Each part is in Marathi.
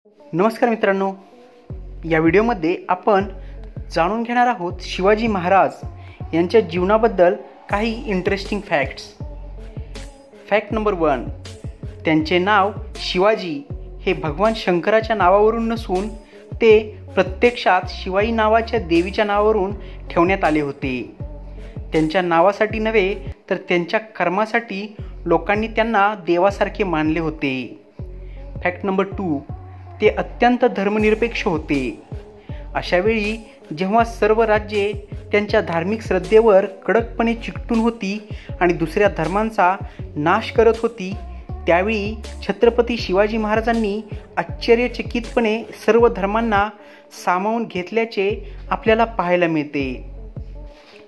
नमस्कार मित्रांनो, या व्हिडिओमध्ये आपण जाणून घेणार आहोत शिवाजी महाराज यांच्या जीवनाबद्दल काही इंटरेस्टिंग फॅक्ट्स. फॅक्ट नंबर 1, त्यांचे नाव शिवाजी हे भगवान शंकराच्या नावावरून नसून ते प्रत्यक्षात शिवाई नावाच्या देवीच्या नावावरून ठेवण्यात आले होते. त्यांच्या नावासाठी नव्हे तर त्यांच्या कर्मासाठी लोकांनी त्यांना देवासारखे मानले होते. फॅक्ट नंबर 2, ते अत्यंत धर्मनिरपेक्ष होते. अशावेळी जेव्हा सर्व राज्ये त्यांच्या धार्मिक श्रद्धेवर कडकपणे चिकटून होती आणि दुसऱ्या धर्मांचा नाश करत होती, त्यावेळी छत्रपती शिवाजी महाराजांनी आश्चर्यचकितपणे सर्व धर्मांना सामावून घेतल्याचे आपल्याला पाहायला मिळते.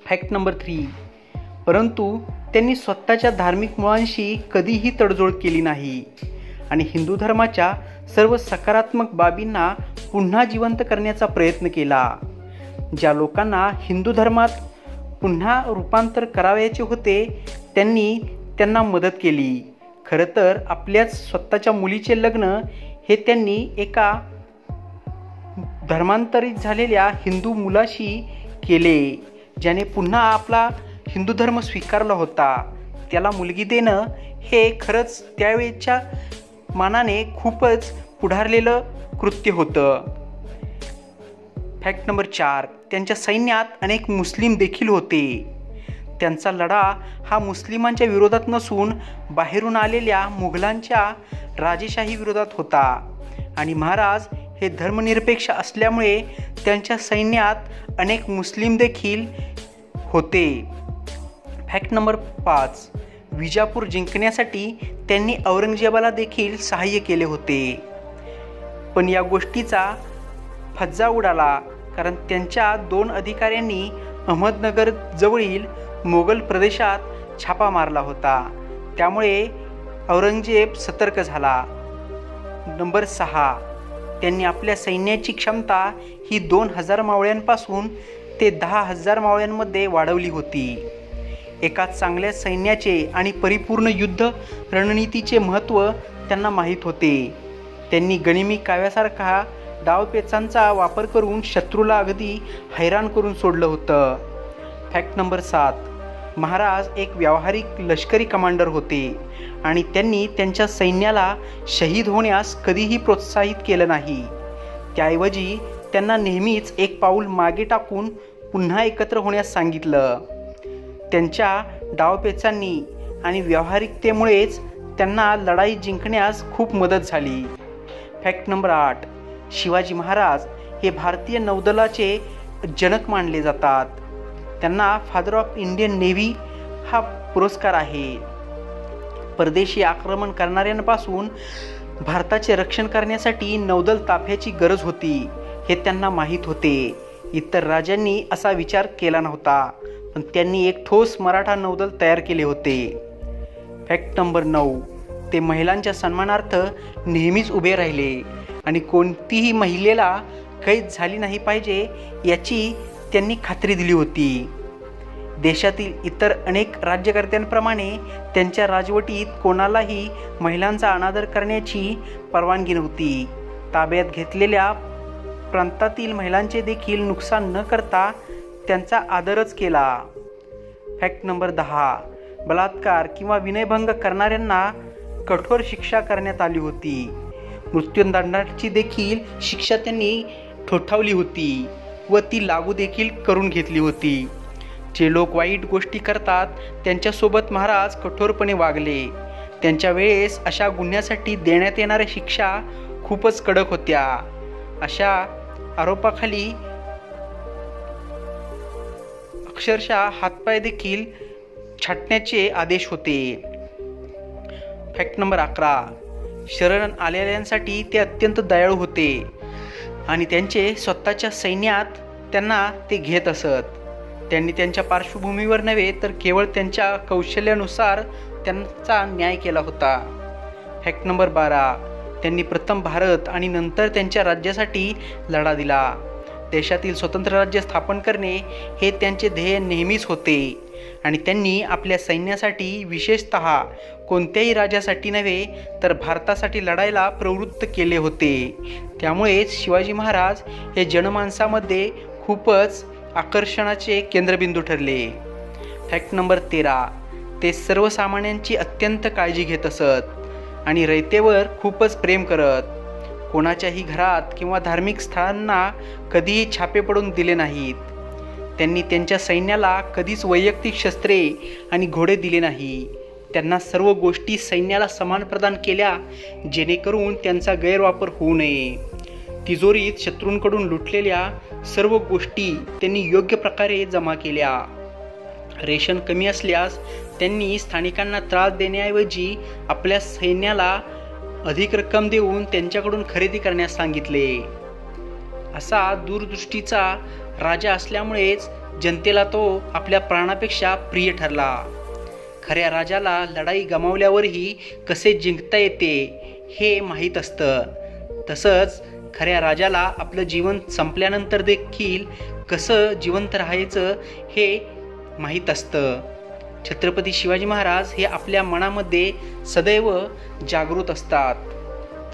फॅक्ट नंबर 3, परंतु त्यांनी स्वतःच्या धार्मिक मुळांशी कधीही तडजोड केली नाही आणि हिंदू धर्माच्या सर्व सकारात्मक बाबींना पुन्हा जिवंत करण्याचा प्रयत्न केला. ज्या लोकांना हिंदू धर्मात पुन्हा रूपांतर करावयाचे होते त्यांनी त्यांना मदत केली. खरं तर आपल्याच स्वतःच्या मुलीचे लग्न हे त्यांनी एका धर्मांतरित झालेल्या हिंदू मुलाशी केले, ज्याने पुन्हा आपला हिंदू धर्म स्वीकारला होता. त्याला मुलगी देणं हे खरंच त्यावेळेच्या मानाने खूपच पुढारलेलं कृत्य होतं. फॅक्ट नंबर 4, त्यांच्या सैन्यात अनेक मुस्लिम देखील होते. त्यांचा लढा हा मुस्लिमांच्या विरोधात नसून बाहेरून आलेल्या मुघलांच्या राजेशाही विरोधात होता आणि महाराज हे धर्मनिरपेक्ष असल्यामुळे त्यांच्या सैन्यात अनेक मुस्लिम देखील होते. फॅक्ट नंबर 5, विजापूर जिंकण्यासाठी त्यांनी औरंगजेबाला देखील सहाय्य केले होते. पण या गोष्टीचा फज्जा उडाला कारण त्यांच्या 2 अधिकाऱ्यांनी अहमदनगर जवळील मोगल प्रदेशात छापा मारला होता. त्यामुळे औरंगजेब सतर्क झाला. नंबर 6, त्यांनी आपल्या सैन्याची क्षमता ही 2000 मावळ्यांपासून ते 10,000 मावळ्यांमध्ये वाढवली होती. एका चांगल्या सैन्याचे आणि परिपूर्ण युद्ध रणनीतीचे महत्त्व त्यांना माहीत होते. त्यांनी गनिमी काव्यासारखा डावपेचांचा वापर करून शत्रूला अगदी हैराण करून सोडलं होतं. फॅक्ट नंबर 7, महाराज एक व्यावहारिक लष्करी कमांडर होते आणि त्यांनी त्यांच्या सैन्याला शहीद होण्यास कधीही प्रोत्साहित केलं नाही. त्याऐवजी त्यांना नेहमीच एक पाऊल मागे टाकून पुन्हा एकत्र होण्यास सांगितलं. त्यांच्या डावपेचांनी आणि व्यावहारिकतेमुळेच त्यांना लढाई जिंकण्यास खूप मदत झाली. फॅक्ट नंबर 8, शिवाजी महाराज हे भारतीय नौदलाचे जनक मानले जातात. त्यांना फादर ऑफ इंडियन नेव्ही हा पुरस्कार आहे. परदेशी आक्रमण करणाऱ्यांपासून भारताचे रक्षण करण्यासाठी नौदल ताफ्याची गरज होती हे त्यांना माहीत होते. इतर राजांनी असा विचार केला नव्हता, पण त्यांनी एक ठोस मराठा नौदल तयार केले होते. फॅक्ट नंबर 9, ते महिलांच्या सन्मानार्थ नेहमीच उभे राहिले आणि कोणतीही महिलेला कैद झाली नाही पाहिजे याची त्यांनी खात्री दिली होती. देशातील इतर अनेक राज्यकर्त्यांप्रमाणे त्यांच्या राजवटीत कोणालाही महिलांचा अनादर करण्याची परवानगी नव्हती. ताब्यात घेतलेल्या प्रांतातील महिलांचे देखील नुकसान न करता त्यांचा आदरच केला. फॅक्ट नंबर 10, बलात्कार किंवा विनयभंग करणाऱ्यांना कठोर शिक्षा करण्यात आली होती. मृत्यूदंडाची देखील शिक्षा त्यांनी ठोठावली होती व ती लागू देखील करून घेतली होती. जे लोक वाईट गोष्टी करतात त्यांच्यासोबत महाराज कठोरपणे वागले. त्यांच्या वेळेस अशा गुन्ह्यासाठी देण्यात येणाऱ्या शिक्षा खूपच कडक होत्या. अशा आरोपाखाली अक्षरशः हातपाय देखील छाटण्याचे आदेश होते. फॅक्ट नंबर 11, शरण आलेल्यांसाठी ते अत्यंत दयाळू होते आणि त्यांचे स्वतःच्या सैन्यात त्यांना ते घेत असत. त्यांनी त्यांच्या पार्श्वभूमीवर नव्हे तर केवळ त्यांच्या कौशल्यानुसार त्यांचा न्याय केला होता. फॅक्ट नंबर 12, त्यांनी प्रथम भारत आणि नंतर त्यांच्या राज्यासाठी लढा दिला. देशातील स्वतंत्र राज्य स्थापन करणे हे त्यांचे ध्येय नेहमीच होते आणि त्यांनी आपल्या सैन्यासाठी विशेषतः कोणत्याही राजासाठी नव्हे तर भारतासाठी लढायला प्रवृत्त केले होते। त्यामुळेच शिवाजी महाराज हे जनमानसामध्ये खूपच आकर्षणाचे केंद्रबिंदू ठरले। फॅक्ट नंबर 13, ते सर्वसामान्यांची अत्यंत काळजी घेत असत आणि रयतेवर खूपच प्रेम करत। कोणाच्याही घरात किंवा धार्मिक स्थळांना कधीही छापे पडून दिले नाहीत। त्यांनी त्यांच्या सैन्याला कधीच वैयक्तिक शस्त्रे आणि घोडे दिले नाही। त्यांना सर्व गोष्टी सैन्याला समान प्रदान केल्या जेणेकरून त्यांचा गैरवापर होऊ नये। तिजोरीत शत्रूंकडून लुटलेल्या सर्व गोष्टी त्यांनी योग्य प्रकारे जमा केल्या। रेशन कमी असल्यास त्यांनी स्थानिकांना त्रास देण्याऐवजी आपल्या सैन्याला अधिक रक्कम देऊन त्यांच्याकडून खरेदी करण्यास सांगितले। असा दूरदृष्टीचा राजा असल्यामुळेच जनतेला तो आपल्या प्राणापेक्षा प्रिय ठरला। खऱ्या राजाला लढाई गमावल्यावरही कसे जिंकता येते हे माहीत असतं, तसंच खऱ्या राजाला आपलं जीवन संपल्यानंतर देखील कसं जिवंत राहायचं हे माहीत असतं। छत्रपती शिवाजी महाराज हे आपल्या मनामध्ये सदैव जागृत असतात।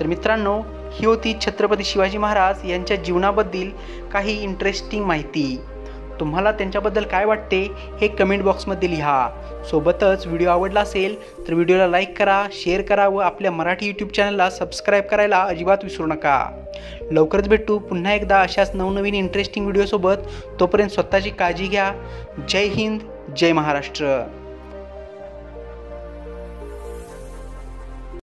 तर मित्रांनो, ही होती छत्रपती शिवाजी महाराज यांच्या जीवनाबद्दल काही इंटरेस्टिंग माहिती। तुम्हाला त्यांच्याबद्दल काय वाटते हे कमेंट बॉक्समध्ये लिहा। सोबतच व्हिडिओ आवडला असेल तर व्हिडिओला लाईक करा, शेअर करा व आपल्या मराठी यूट्यूब चॅनलला सबस्क्राईब करायला अजिबात विसरू नका। लवकरच भेटू पुन्हा एकदा अशाच नवनवीन इंटरेस्टिंग व्हिडिओसोबत। तोपर्यंत स्वतःची काळजी घ्या। जय हिंद, जय महाराष्ट्र।